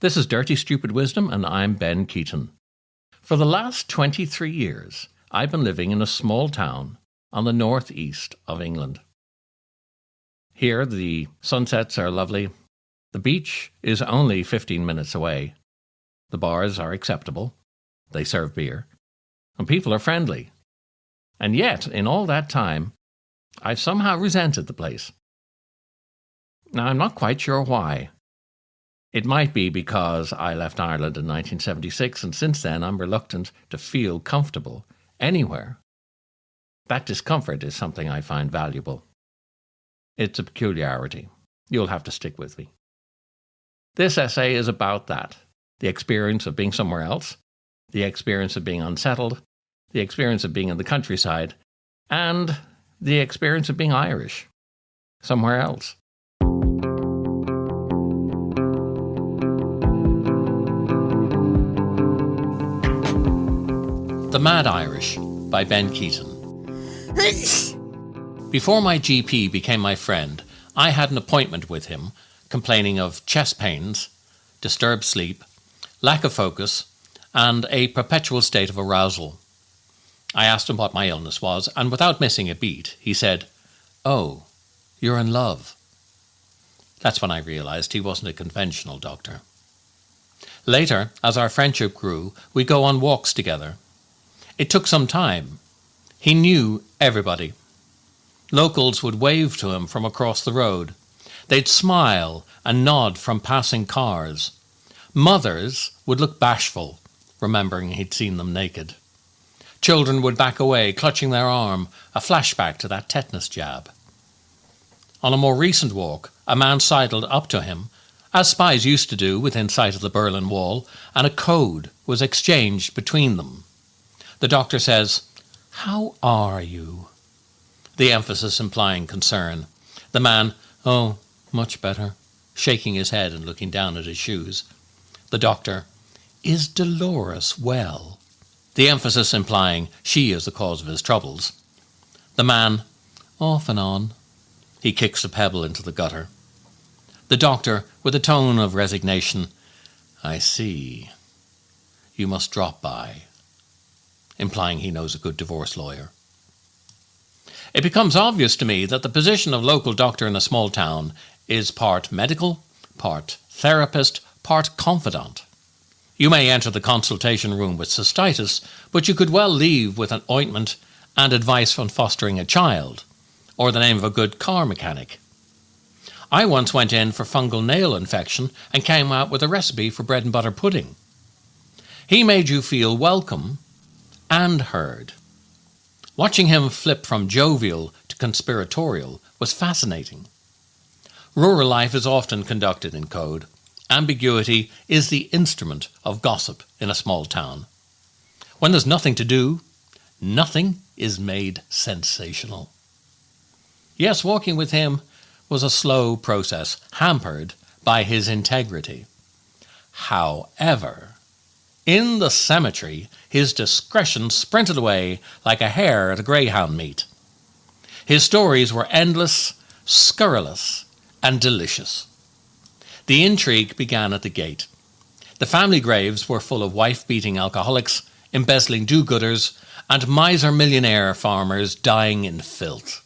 This is Dirty Stupid Wisdom, and I'm Ben Keaton. For the last 23 years, I've been living in a small town on the northeast of England. Here, the sunsets are lovely. The beach is only 15 minutes away. The bars are acceptable. They serve beer. And people are friendly. And yet, in all that time, I've somehow resented the place. Now, I'm not quite sure why. It might be because I left Ireland in 1976, and since then I'm reluctant to feel comfortable anywhere. That discomfort is something I find valuable. It's a peculiarity. You'll have to stick with me. This essay is about that. The experience of being somewhere else, the experience of being unsettled, the experience of being in the countryside, and the experience of being Irish, somewhere else. The Mad Irish by Ben Keaton. Before my GP became my friend, I had an appointment with him, complaining of chest pains, disturbed sleep, lack of focus, and a perpetual state of arousal. I asked him what my illness was, and without missing a beat, he said, "Oh, you're in love." That's when I realized he wasn't a conventional doctor. Later, as our friendship grew, we'd go on walks together. It took some time. He knew everybody. Locals would wave to him from across the road. They'd smile and nod from passing cars. Mothers would look bashful, remembering he'd seen them naked. Children would back away, clutching their arm, a flashback to that tetanus jab. On a more recent walk, a man sidled up to him, as spies used to do within sight of the Berlin Wall, and a code was exchanged between them. The doctor says, "How are you?" The emphasis implying concern. The man, "Oh, much better," shaking his head and looking down at his shoes. The doctor, "Is Dolores well?" The emphasis implying she is the cause of his troubles. The man, "Off and on." He kicks a pebble into the gutter. The doctor, with a tone of resignation, "I see. You must drop by," implying he knows a good divorce lawyer. It becomes obvious to me that the position of local doctor in a small town is part medical, part therapist, part confidant. You may enter the consultation room with cystitis, but you could well leave with an ointment and advice on fostering a child, or the name of a good car mechanic. I once went in for fungal nail infection and came out with a recipe for bread and butter pudding. He made you feel welcome and heard. Watching him flip from jovial to conspiratorial was fascinating. Rural life is often conducted in code. Ambiguity is the instrument of gossip in a small town. When there's nothing to do, nothing is made sensational. Yes, walking with him was a slow process, hampered by his integrity. However, in the cemetery, his discretion sprinted away like a hare at a greyhound meet. His stories were endless, scurrilous, and delicious. The intrigue began at the gate. The family graves were full of wife-beating alcoholics, embezzling do-gooders, and miser-millionaire farmers dying in filth.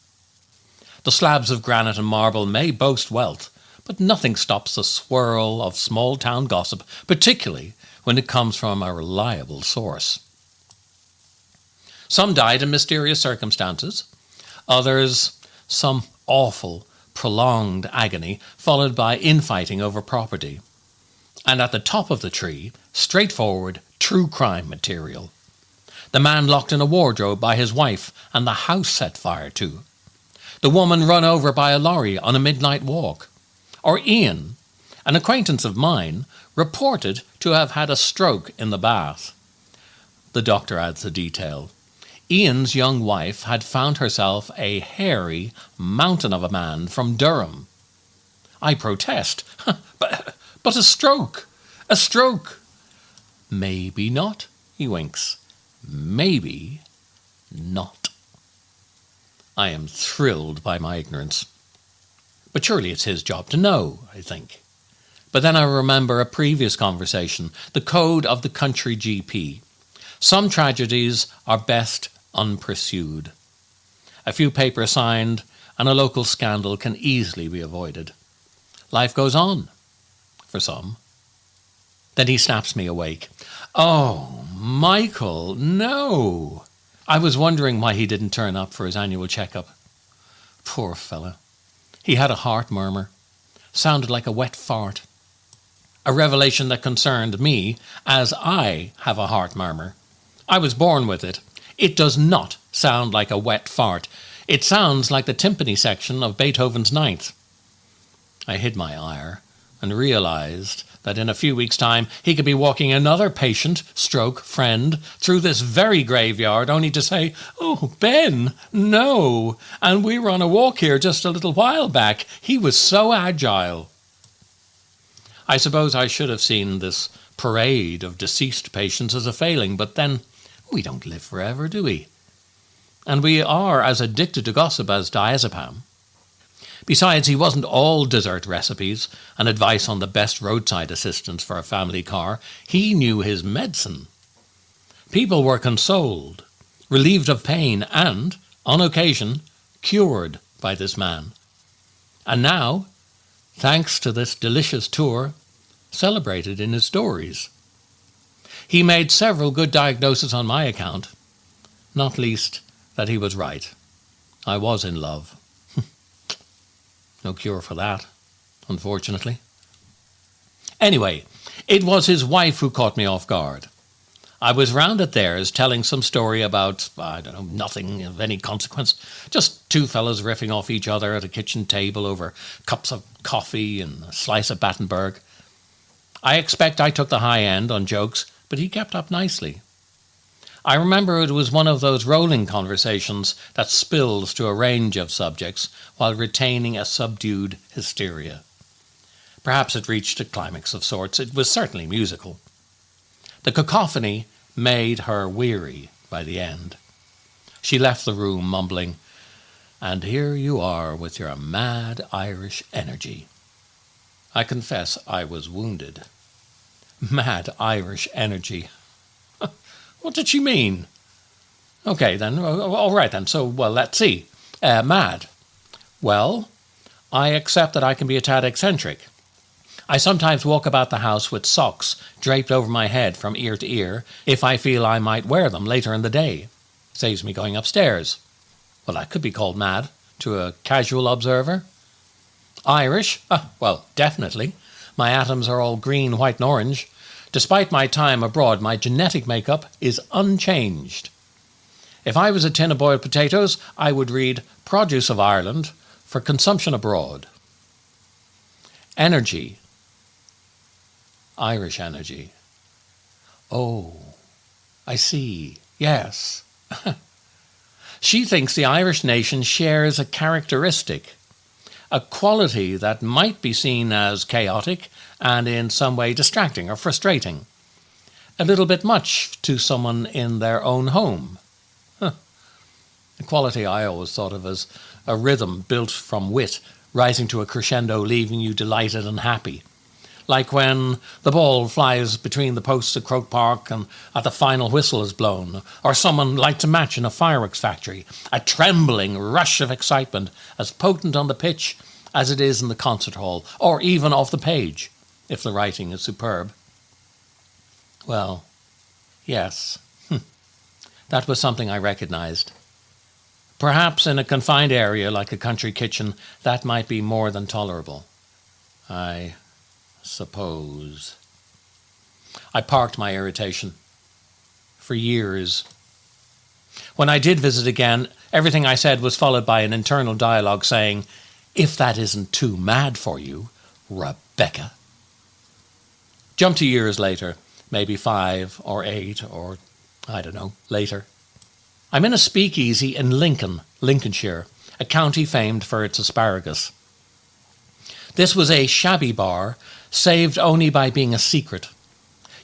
The slabs of granite and marble may boast wealth, but nothing stops the swirl of small-town gossip, particularly when it comes from a reliable source. Some died in mysterious circumstances. Others, some awful, prolonged agony, followed by infighting over property. And at the top of the tree, straightforward, true crime material. The man locked in a wardrobe by his wife and the house set fire to. The woman run over by a lorry on a midnight walk. Or Ian, an acquaintance of mine, reported to have had a stroke in the bath. The doctor adds the detail. Ian's young wife had found herself a hairy mountain of a man from Durham. I protest. But a stroke! A stroke! Maybe not, he winks. Maybe not. I am thrilled by my ignorance. But surely it's his job to know, I think. But then I remember a previous conversation, the code of the country GP. Some tragedies are best unpursued. A few papers signed and a local scandal can easily be avoided. Life goes on, for some. Then he snaps me awake. "Oh, Michael, no!" I was wondering why he didn't turn up for his annual checkup. Poor fella. He had a heart murmur. Sounded like a wet fart. A revelation that concerned me, as I have a heart murmur. I was born with it. It does not sound like a wet fart. It sounds like the timpani section of Beethoven's Ninth. I hid my ire and realized that in a few weeks' time he could be walking another patient, stroke, friend, through this very graveyard, only to say, "Oh, Ben, no, and we were on a walk here just a little while back. He was so agile." I suppose I should have seen this parade of deceased patients as a failing, but then we don't live forever, do we? And we are as addicted to gossip as diazepam. Besides, he wasn't all dessert recipes and advice on the best roadside assistance for a family car. He knew his medicine. People were consoled, relieved of pain, and, on occasion, cured by this man. And now, thanks to this delicious tour, celebrated in his stories. He made several good diagnoses on my account, not least that he was right. I was in love. No cure for that, unfortunately. Anyway, it was his wife who caught me off guard. I was round at theirs telling some story about, nothing of any consequence. Just two fellows riffing off each other at a kitchen table over cups of coffee and a slice of Battenberg. I expect I took the high end on jokes, but he kept up nicely. I remember it was one of those rolling conversations that spills to a range of subjects while retaining a subdued hysteria. Perhaps it reached a climax of sorts. It was certainly musical. The cacophony made her weary by the end. She left the room mumbling, "And here you are with your mad Irish energy." I confess I was wounded. Mad Irish energy. What did she mean? Okay, then. All right, then. So, let's see. Mad. Well, I accept that I can be a tad eccentric. I sometimes walk about the house with socks draped over my head from ear to ear if I feel I might wear them later in the day. Saves me going upstairs. Well, that could be called mad to a casual observer. Irish? Well, definitely. My atoms are all green, white, and orange. Despite my time abroad, my genetic makeup is unchanged. If I was a tin of boiled potatoes, I would read Produce of Ireland for consumption abroad. Energy. Irish energy. Oh, I see. Yes. She thinks the Irish nation shares a characteristic, a quality that might be seen as chaotic and in some way distracting or frustrating. A little bit much to someone in their own home. A quality I always thought of as a rhythm built from wit, rising to a crescendo, leaving you delighted and happy. Like when the ball flies between the posts of Croke Park and at the final whistle is blown, or someone lights a match in a fireworks factory. A trembling rush of excitement, as potent on the pitch as it is in the concert hall, or even off the page, if the writing is superb. Well, yes, that was something I recognized. Perhaps in a confined area like a country kitchen, that might be more than tolerable. I suppose. I parked my irritation. For years. When I did visit again, everything I said was followed by an internal dialogue saying, "If that isn't too mad for you, Rebecca." Jump to years later, maybe 5 or 8 or, I don't know, later. I'm in a speakeasy in Lincoln, Lincolnshire, a county famed for its asparagus. This was a shabby bar, saved only by being a secret.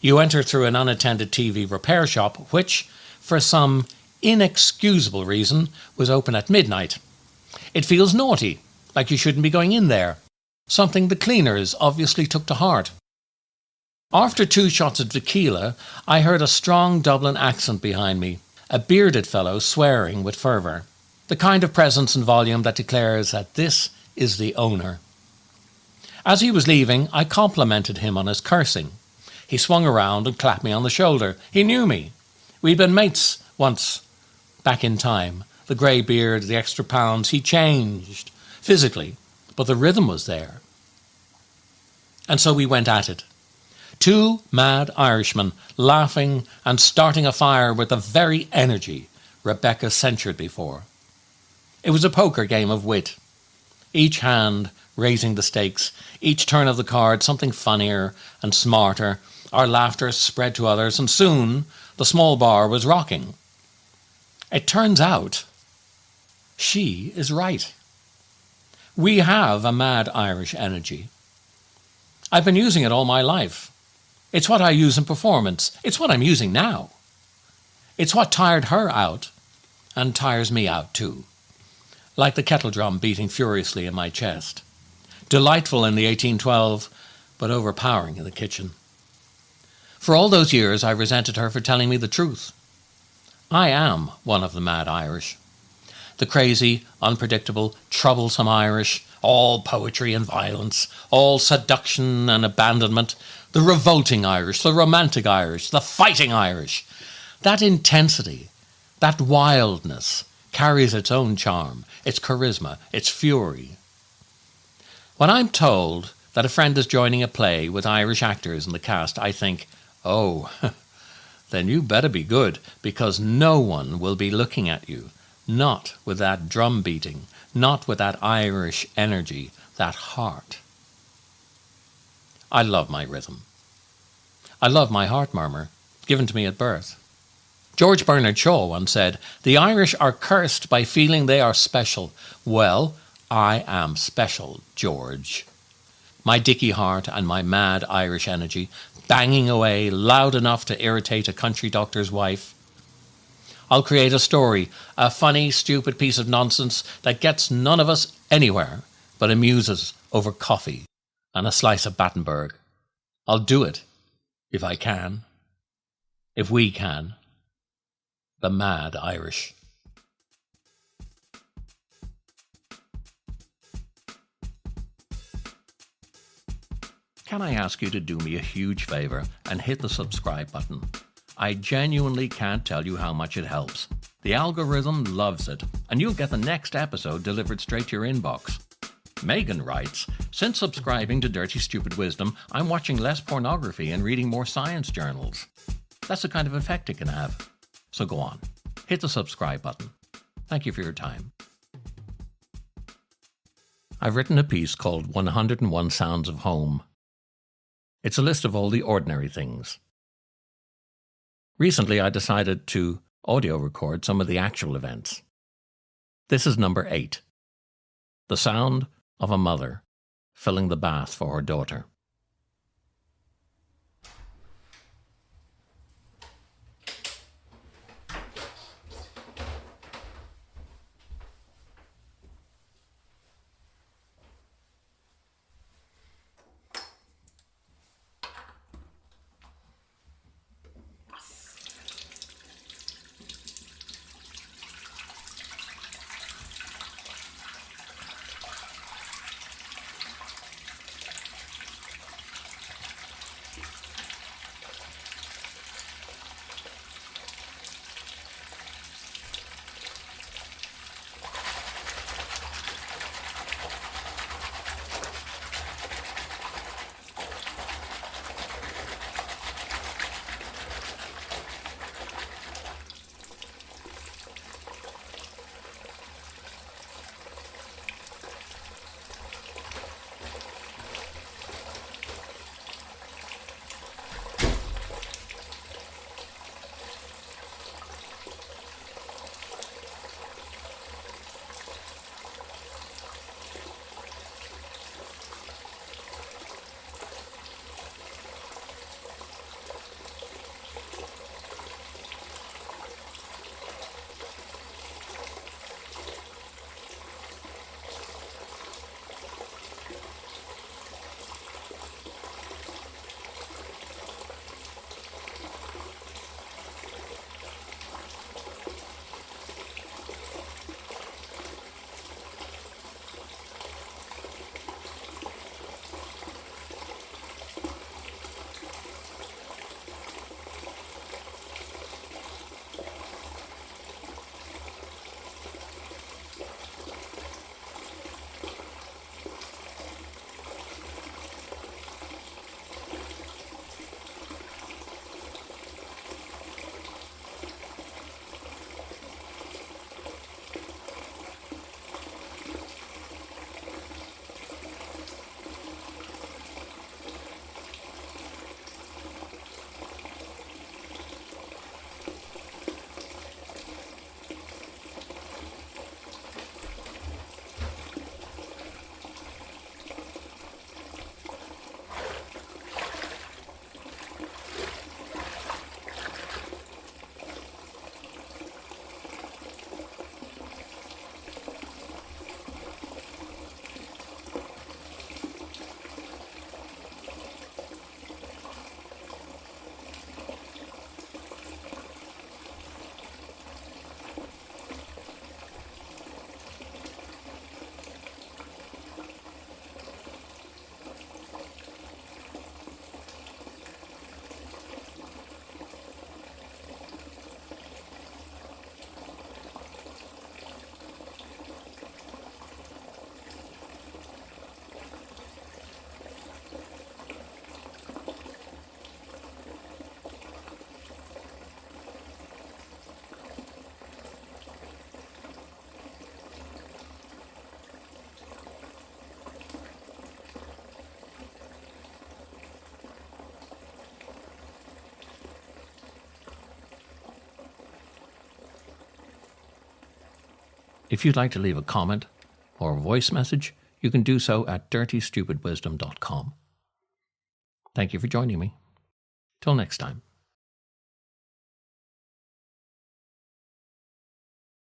You enter through an unattended TV repair shop, which, for some inexcusable reason, was open at midnight. It feels naughty, like you shouldn't be going in there. something the cleaners obviously took to heart. After 2 shots of tequila, I heard a strong Dublin accent behind me, a bearded fellow swearing with fervour, the kind of presence and volume that declares that this is the owner. As he was leaving, I complimented him on his cursing. He swung around and clapped me on the shoulder. He knew me. We'd been mates once, back in time. The grey beard, the extra pounds, he changed, physically, but the rhythm was there. And so we went at it. 2 mad Irishmen, laughing and starting a fire with the very energy Rebecca censured before. It was a poker game of wit. Each hand raising the stakes, each turn of the card something funnier and smarter. Our laughter spread to others, and soon the small bar was rocking. It turns out she is right. We have a mad Irish energy. I've been using it all my life. It's what I use in performance. It's what I'm using now. It's what tired her out and tires me out too. Like the kettle drum beating furiously in my chest. Delightful in the 1812, but overpowering in the kitchen. For all those years I resented her for telling me the truth. I am one of the mad Irish. The crazy, unpredictable, troublesome Irish, all poetry and violence, all seduction and abandonment, the revolting Irish, the romantic Irish, the fighting Irish. That intensity, that wildness, carries its own charm, its charisma, its fury. When I'm told that a friend is joining a play with Irish actors in the cast, I think, oh, then you better be good, because no one will be looking at you, not with that drum beating, not with that Irish energy, that heart. I love my rhythm. I love my heart murmur, given to me at birth. George Bernard Shaw once said, "The Irish are cursed by feeling they are special." Well, I am special, George. My dicky heart and my mad Irish energy, banging away loud enough to irritate a country doctor's wife. I'll create a story, a funny, stupid piece of nonsense that gets none of us anywhere, but amuses over coffee and a slice of Battenberg. I'll do it, if I can, if we can. The mad Irish. Can I ask you to do me a huge favor and hit the subscribe button? I genuinely can't tell you how much it helps. The algorithm loves it, and you'll get the next episode delivered straight to your inbox. Megan writes, "Since subscribing to Dirty Stupid Wisdom, I'm watching less pornography and reading more science journals." That's the kind of effect it can have. So go on, hit the subscribe button. Thank you for your time. I've written a piece called 101 Sounds of Home. It's a list of all the ordinary things. Recently, I decided to audio record some of the actual events. This is number 8. The sound of a mother filling the bath for her daughter. If you'd like to leave a comment or a voice message, you can do so at dirtystupidwisdom.com. Thank you for joining me. Till next time.